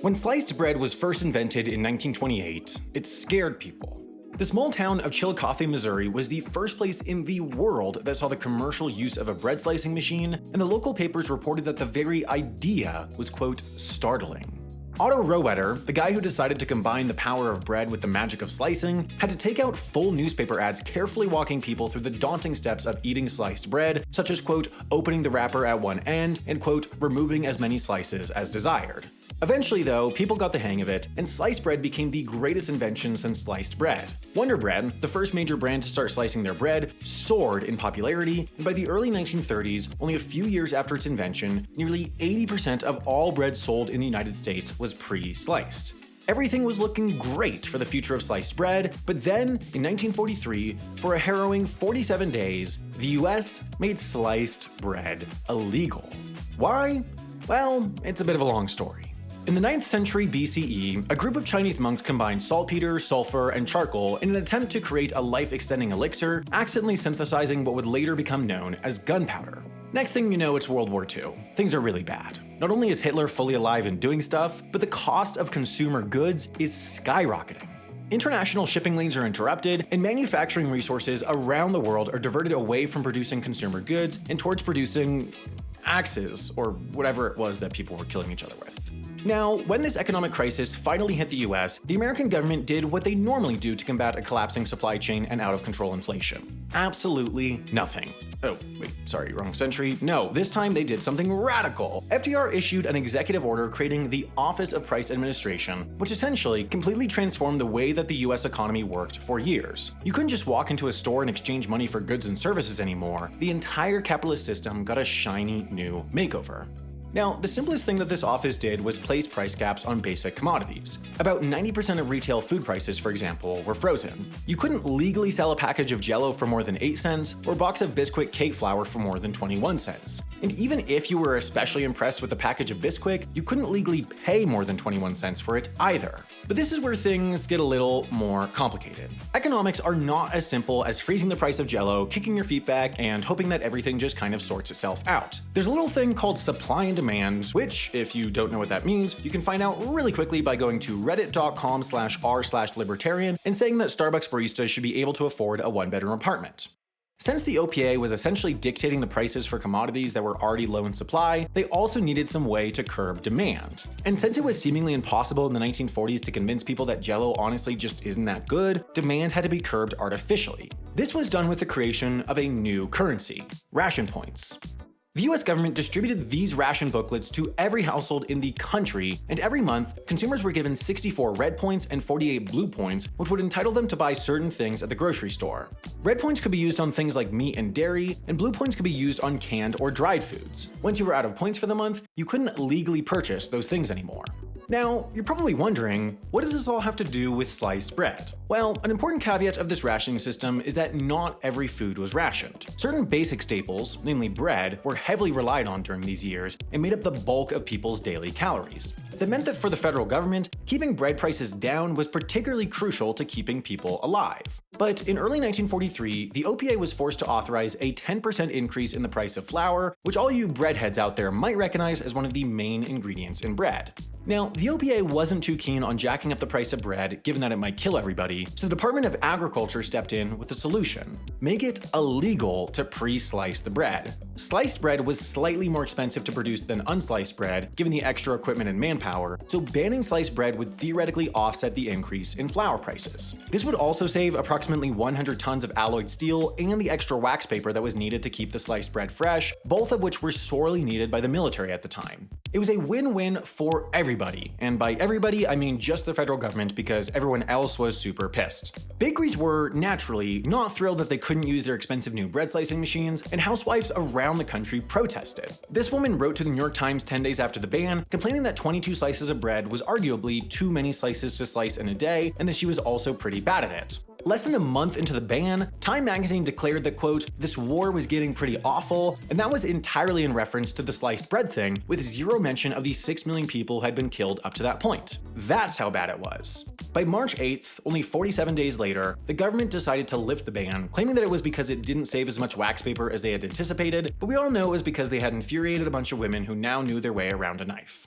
When sliced bread was first invented in 1928, it scared people. The small town of Chillicothe, Missouri was the first place in the world that saw the commercial use of a bread slicing machine, and the local papers reported that the very idea was, quote, startling. Otto Rohwedder, the guy who decided to combine the power of bread with the magic of slicing, had to take out full newspaper ads carefully walking people through the daunting steps of eating sliced bread, such as, quote, opening the wrapper at one end and, quote, removing as many slices as desired. Eventually, though, people got the hang of it, and sliced bread became the greatest invention since sliced bread. Wonder Bread, the first major brand to start slicing their bread, soared in popularity, and by the early 1930s, only a few years after its invention, nearly 80% of all bread sold in the United States was pre-sliced. Everything was looking great for the future of sliced bread, but then, in 1943, for a harrowing 47 days, the US made sliced bread illegal. Why? Well, it's a bit of a long story. In the 9th century BCE, a group of Chinese monks combined saltpeter, sulfur, and charcoal in an attempt to create a life-extending elixir, accidentally synthesizing what would later become known as gunpowder. Next thing you know, it's World War II. Things are really bad. Not only is Hitler fully alive and doing stuff, but the cost of consumer goods is skyrocketing. International shipping lanes are interrupted, and manufacturing resources around the world are diverted away from producing consumer goods and towards producing axes, or whatever it was that people were killing each other with. Now, when this economic crisis finally hit the US, the American government did what they normally do to combat a collapsing supply chain and out-of-control inflation. Absolutely nothing. Oh, wait, sorry, wrong century. No, this time they did something radical. FDR issued an executive order creating the Office of Price Administration, which essentially completely transformed the way that the US economy worked for years. You couldn't just walk into a store and exchange money for goods and services anymore. The entire capitalist system got a shiny new makeover. Now, the simplest thing that this office did was place price caps on basic commodities. About 90% of retail food prices, for example, were frozen. You couldn't legally sell a package of Jell-O for more than 8 cents or a box of Bisquick cake flour for more than 21 cents. And even if you were especially impressed with a package of Bisquick, you couldn't legally pay more than 21 cents for it either. But this is where things get a little more complicated. Economics are not as simple as freezing the price of Jell-O, kicking your feet back, and hoping that everything just kind of sorts itself out. There's a little thing called supply and demand, which, if you don't know what that means, you can find out really quickly by going to reddit.com/r/libertarian and saying that Starbucks baristas should be able to afford a one-bedroom apartment. Since the OPA was essentially dictating the prices for commodities that were already low in supply, they also needed some way to curb demand. And since it was seemingly impossible in the 1940s to convince people that Jell-O honestly just isn't that good, demand had to be curbed artificially. This was done with the creation of a new currency, ration points. The US government distributed these ration booklets to every household in the country, and every month, consumers were given 64 red points and 48 blue points, which would entitle them to buy certain things at the grocery store. Red points could be used on things like meat and dairy, and blue points could be used on canned or dried foods. Once you were out of points for the month, you couldn't legally purchase those things anymore. Now, you're probably wondering, what does this all have to do with sliced bread? Well, an important caveat of this rationing system is that not every food was rationed. Certain basic staples, namely bread, were heavily relied on during these years and made up the bulk of people's daily calories. That meant that for the federal government, keeping bread prices down was particularly crucial to keeping people alive. But in early 1943, the OPA was forced to authorize a 10% increase in the price of flour, which all you breadheads out there might recognize as one of the main ingredients in bread. Now, the OPA wasn't too keen on jacking up the price of bread, given that it might kill everybody, so the Department of Agriculture stepped in with a solution: make it illegal to pre-slice the bread. Sliced bread was slightly more expensive to produce than unsliced bread, given the extra equipment and manpower, so banning sliced bread would theoretically offset the increase in flour prices. This would also save approximately 100 tons of alloyed steel and the extra wax paper that was needed to keep the sliced bread fresh, both of which were sorely needed by the military at the time. It was a win-win for everybody, and by everybody I mean just the federal government because everyone else was super pissed. Bakeries were, naturally, not thrilled that they couldn't use their expensive new bread slicing machines, and housewives around the country protested. This woman wrote to the New York Times 10 days after the ban, complaining that 22 slices of bread was arguably too many slices to slice in a day, and that she was also pretty bad at it. Less than a month into the ban, Time magazine declared that, quote, this war was getting pretty awful, and that was entirely in reference to the sliced bread thing, with zero mention of the 6 million people who had been killed up to that point. That's how bad it was. By March 8th, only 47 days later, the government decided to lift the ban, claiming that it was because it didn't save as much wax paper as they had anticipated, but we all know it was because they had infuriated a bunch of women who now knew their way around a knife.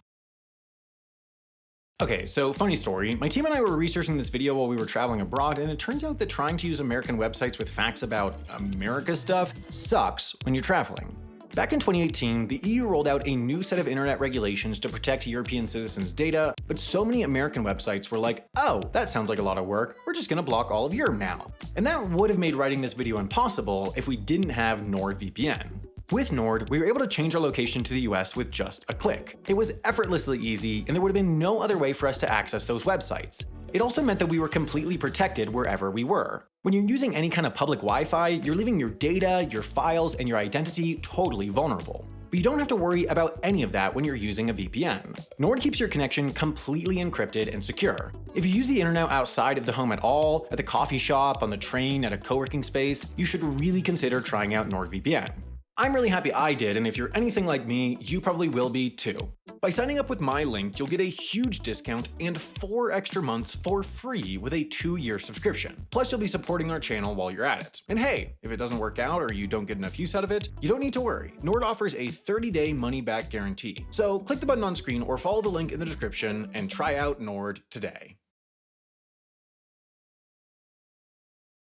Okay, so funny story, my team and I were researching this video while we were traveling abroad, and it turns out that trying to use American websites with facts about America stuff sucks when you're traveling. Back in 2018, the EU rolled out a new set of internet regulations to protect European citizens' data, but so many American websites were like, oh, that sounds like a lot of work, we're just gonna block all of Europe now. And that would have made writing this video impossible if we didn't have NordVPN. With Nord, we were able to change our location to the US with just a click. It was effortlessly easy, and there would have been no other way for us to access those websites. It also meant that we were completely protected wherever we were. When you're using any kind of public Wi-Fi, you're leaving your data, your files, and your identity totally vulnerable. But you don't have to worry about any of that when you're using a VPN. Nord keeps your connection completely encrypted and secure. If you use the internet outside of the home at all, at the coffee shop, on the train, at a co-working space, you should really consider trying out NordVPN. I'm really happy I did, and if you're anything like me, you probably will be too. By signing up with my link, you'll get a huge discount and 4 extra months for free with a 2-year subscription. Plus, you'll be supporting our channel while you're at it. And hey, if it doesn't work out or you don't get enough use out of it, you don't need to worry. Nord offers a 30-day money-back guarantee. So click the button on screen or follow the link in the description and try out Nord today.